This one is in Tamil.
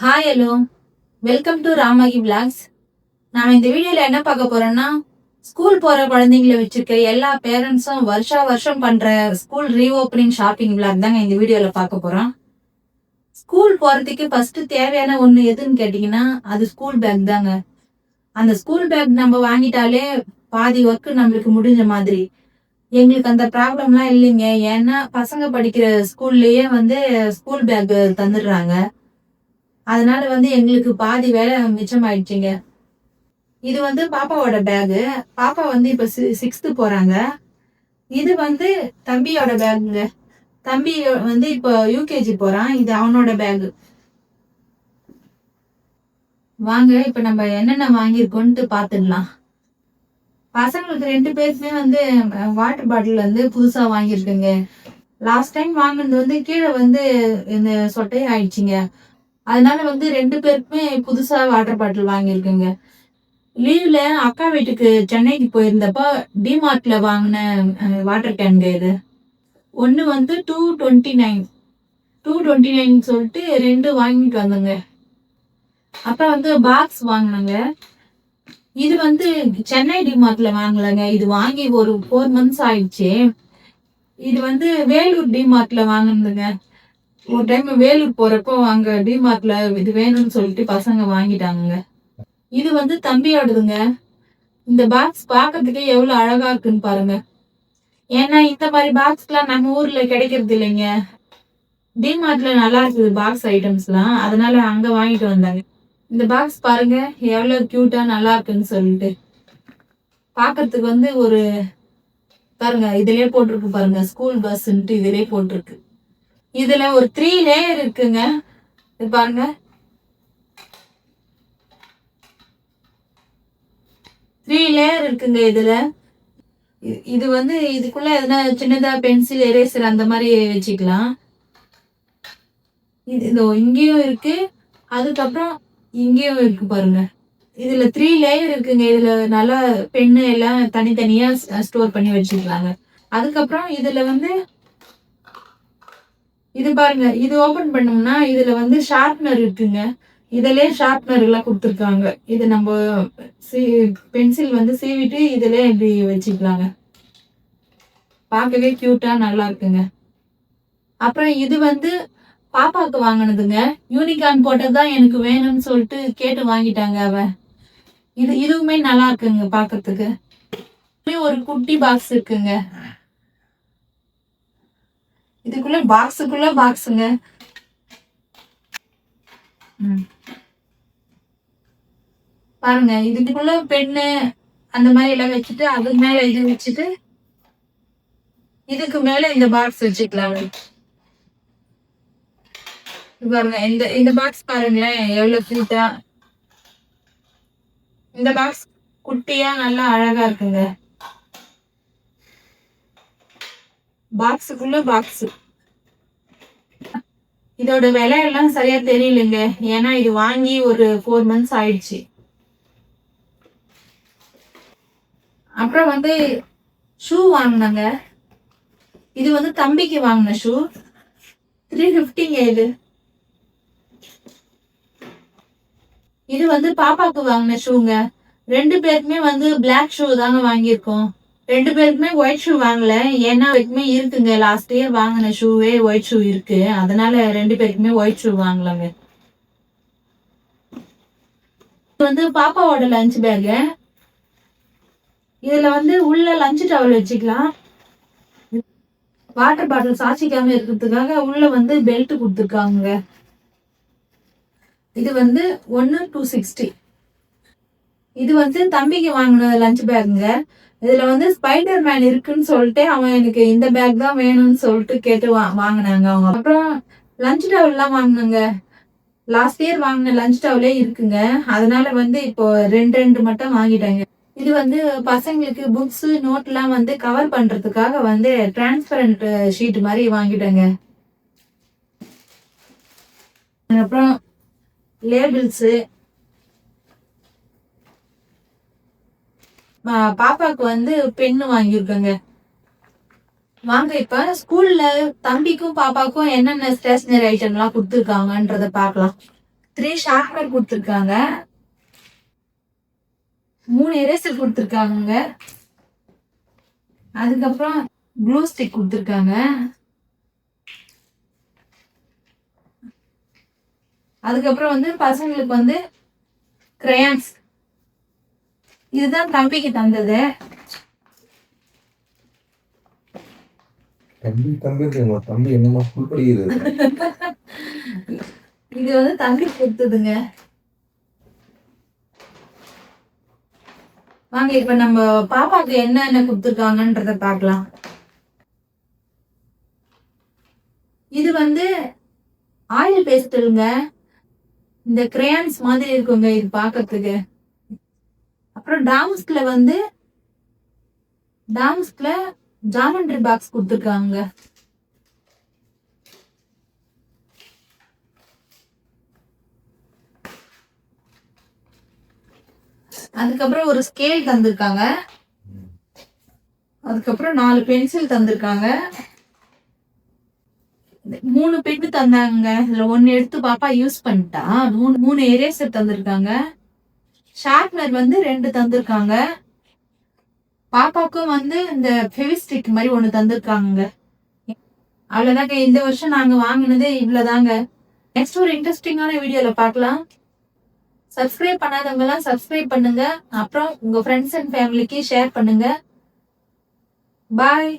Hi hello welcome to Ramaki vlogs. நான் இந்த வீடியோல என்ன பார்க்க போறேன்னா, ஸ்கூல் போற குழந்தைங்களை வச்சிருக்க எல்லா பேரண்ட்ஸும் வருஷா வருஷம் பண்ற ஸ்கூல் ரீஓப்பனிங் ஷாப்பிங் விளாக் தாங்க இந்த வீடியோல பார்க்க போறோம். ஸ்கூல் போறதுக்கு ஃபர்ஸ்ட் தேவையான ஒண்ணு எதுன்னு கேட்டீங்கன்னா, அது ஸ்கூல் பேக் தாங்க. அந்த ஸ்கூல் பேக் நம்ம வாங்கிட்டாலே பாதி ஒர்க் நம்மளுக்கு முடிஞ்ச மாதிரி. எங்களுக்கு அந்த ப்ராப்ளம்லாம் இல்லைங்க. ஏன்னா பசங்க படிக்கிற ஸ்கூல்லயே ஸ்கூல் பேக் தந்துடுறாங்க. அதனால எங்களுக்கு பாதி வேலை மிச்சமாயிடுச்சுங்க. இது பாப்பாவோட பேகு. பாப்பா இப்ப 6th போறாங்க. இது தம்பியோட பேகுங்க. தம்பி இப்ப யூகேஜி போறான். இது அவனோட பேகு. வாங்க இப்ப நம்ம என்னென்ன வாங்கியிருக்கோம்ட்டு பாத்துடலாம். பசங்களுக்கு 2 பேருக்குமே வாட்டர் பாட்டில் புதுசா வாங்கியிருக்குங்க. லாஸ்ட் டைம் வாங்கினது கீழே இந்த சொட்டை ஆயிடுச்சுங்க. அதனால 2 பேருக்குமே புதுசா வாட்டர் பாட்டில் வாங்கியிருக்குங்க. லீவ்ல அக்கா வீட்டுக்கு சென்னைக்கு போயிருந்தப்ப டிமார்ட்ல வாங்கின வாட்டர் கேன்ங்க இது. ஒன்னு 229 229 சொல்லிட்டு 2 வாங்கிட்டு வந்தேங்க. அப்புறம் பாக்ஸ் வாங்கினேங்க. இது சென்னை டிமார்ட்ல வாங்கலங்க. இது வாங்கி ஒரு 4 months ஆயிடுச்சு. இது வேலூர் டிமார்ட்ல வாங்கினதுங்க. ஒரு டைம் வேலூர் போறப்போ அங்க டிமார்ட்ல இது வேணும்னு சொல்லிட்டு பசங்க வாங்கிட்டாங்க. இது தம்பியோடதுங்க. இந்த பாக்ஸ் பார்க்கறதுக்கே எவ்வளவு அழகா இருக்குன்னு பாருங்க. ஏன்னா இந்த மாதிரி பாக்ஸ்லாம் நம்ம ஊர்ல கிடைக்கிறது இல்லைங்க. டிமார்ட்ல நல்லா இருக்குது பாக்ஸ் ஐட்டம்ஸ்லாம். அதனால அங்க வாங்கிட்டு வந்தாங்க. இந்த பாக்ஸ் பாருங்க எவ்வளவு கியூட்டா நல்லா இருக்குன்னு சொல்லிட்டு. பார்க்கறதுக்கு ஒரு பாருங்க இதுலயே போட்டிருக்கு பாருங்க, ஸ்கூல் பஸ்ன்ட்டு இதுலயே போட்டிருக்கு. இதுல ஒரு 3 லேயர் இருக்குங்க. இது பாருங்க, 3 லேயர் இருக்குங்க இதுல. இது இதுக்குள்ள எதனா சின்னதா பென்சில், எரேசர் அந்த மாதிரி வச்சுக்கலாம். இதோ இங்கேயும் இருக்கு, அதுக்கப்புறம் இங்கேயும் இருக்கு பாருங்க. இதுல 3 லேயர் இருக்குங்க. இதுல நல்லா பென்னு எல்லாம் தனித்தனியா ஸ்டோர் பண்ணி வச்சுக்கலாங்க. அதுக்கப்புறம் இதுல இது பாருங்க, இது ஓபன் பண்ணோம்னா இதுல ஷார்ப்னர் இருக்குங்க. இதுலயே ஷார்ப்னர் எல்லாம் கொடுத்துருக்காங்க. இது நம்ம பென்சில் சீவிட்டு இதுல இப்படி வச்சுக்கலாங்க. பார்க்கவே கியூட்டா நல்லா இருக்குங்க. அப்புறம் இது பாப்பாவுக்கு வாங்கினதுங்க. யூனிகார்ன் போட்டதுதான் எனக்கு வேணும்னு சொல்லிட்டு கேட்டு வாங்கிட்டாங்க அவ. இதுவுமே நல்லா இருக்குங்க பாக்கிறதுக்கு. ஒரு குட்டி பாக்ஸ் இருக்குங்க. இதுக்குள்ள பாக்ஸுக்குள்ள பாக்ஸுங்க. பாருங்க, இதுக்குள்ள பெண்ணு அந்த மாதிரி எல்லாம் வச்சுட்டு அது மேல இது வச்சுட்டு இதுக்கு மேல இந்த பாக்ஸ் வச்சுக்கலாம். பாருங்க இந்த பாக்ஸ் பாருங்களேன் எவ்வளவு கியூட்டா. இந்த பாக்ஸ் குட்டியா நல்லா அழகா இருக்குங்க. பாக்ஸுக்குள்ள பாக்ஸ். இதோட விலை எல்லாம் சரியா தெரியலங்க. ஏன்னா இது வாங்கி ஒரு 4 months ஆயிடுச்சு. அப்புறம் ஷூ வாங்கினாங்க. இது தம்பிக்கு வாங்கின ஷூ. 350 இது பாப்பாக்கு வாங்கின ஷூங்க. 2 பேருக்குமே பிளாக் ஷூ தாங்க வாங்கியிருக்கோம். 2 பேருக்குமே ஒயிட் ஷூ வாங்கல. ஏன்னா வரைக்குமே இருக்குங்க. லாஸ்ட் இயர் வாங்கின ஷூவே ஒயிட் ஷூ இருக்கு. அதனால 2 பேருக்குமே ஒயிட் ஷூ வாங்கலாங்க. இது பாப்பாவோட லஞ்ச் பேக். இதுல உள்ள லஞ்ச் டவல் வச்சுக்கலாம். வாட்டர் பாட்டில் சாச்சிக்காம இருக்கிறதுக்காக உள்ள பெல்ட் கொடுத்துருக்காங்க. இது 1/260. இது தம்பிக்கு வாங்கின லஞ்ச் பேக்குங்க. இதுல ஸ்பைடர் மேன் இருக்குன்னு சொல்லிட்டு அவன் எனக்கு இந்த பேக் தான் வேணும்னு சொல்லிட்டு கேட்டு வாங்கினாங்க அவங்க. அப்புறம் லஞ்ச் டவல் எல்லாம் வாங்கினாங்க. லாஸ்ட் இயர் வாங்கின லஞ்ச் டவலே இருக்குங்க. அதனால இப்போ 2 மட்டும் வாங்கிட்டாங்க. இது பசங்களுக்கு புக்ஸ் நோட் எல்லாம் கவர் பண்றதுக்காக டிரான்ஸ்பரண்ட் ஷீட் மாதிரி வாங்கிட்டாங்க. அப்புறம் லேபிள்ஸ். பாப்பாக்கு பென்னு வாங்கியிருக்கேங்க. வாங்க இப்ப ஸ்கூல்ல தம்பிக்கும் பாப்பாக்கும் என்னென்ன ஸ்டேஷனரி ஐட்டம் எல்லாம் கொடுத்துருக்காங்கன்றத பார்க்கலாம். 3 ஷார்ப்னர் கொடுத்துருக்காங்க, 3 எரேசர் கொடுத்துருக்காங்க, அதுக்கப்புறம் க்ளூ ஸ்டிக் கொடுத்துருக்காங்க, அதுக்கப்புறம் வந்து பசங்களுக்கு வந்து கிரையான்ஸ். இதுதான் தம்பிக்கு தந்தது. தம்பி என்னமா ஸ்கூல் படிக்கிறது? இது வந்து தம்பி கொடுத்ததுங்க. வாங்க இப்ப நம்ம பாப்பாக்கு என்ன கொடுத்துருக்காங்கன்றத பார்க்கலாம். இது வந்து ஆயில் பேஸ்டலுங்க. இந்த கிரேயான்ஸ் மாதிரி இருக்குங்க இது பார்க்கறதுக்கு. அப்புறம் டாம்ஸ்ல வந்து ஜாமெண்ட்ரி பாக்ஸ் கொடுத்துருக்காங்க. அதுக்கப்புறம் ஒரு ஸ்கேல் தந்திருக்காங்க. அதுக்கப்புறம் 4 பென்சில் தந்திருக்காங்க. 3 பென் தந்தாங்க. இதுல 1 எடுத்து பாப்பா யூஸ் பண்ணிட்டா. 3 எரேசர் தந்திருக்காங்க. ஷார்ப்னர் வந்து 2 தந்திருக்காங்க. பாப்பாவுக்கும் வந்து இந்த ஃபெவிஸ்டிக் மாதிரி 1 தந்திருக்காங்க. அவ்வளவுதாங்க. இந்த வருஷம் நாங்க வாங்கினதே இவ்வளவுதாங்க. நெக்ஸ்ட் ஒரு இன்ட்ரெஸ்டிங்கான வீடியோல பார்க்கலாம். சப்ஸ்கிரைப் பண்ணாதவங்க எல்லாம் சப்ஸ்கிரைப் பண்ணுங்க. அப்புறம் உங்க ஃப்ரெண்ட்ஸ் அண்ட் ஃபேமிலிக்கு ஷேர் பண்ணுங்க. பாய்.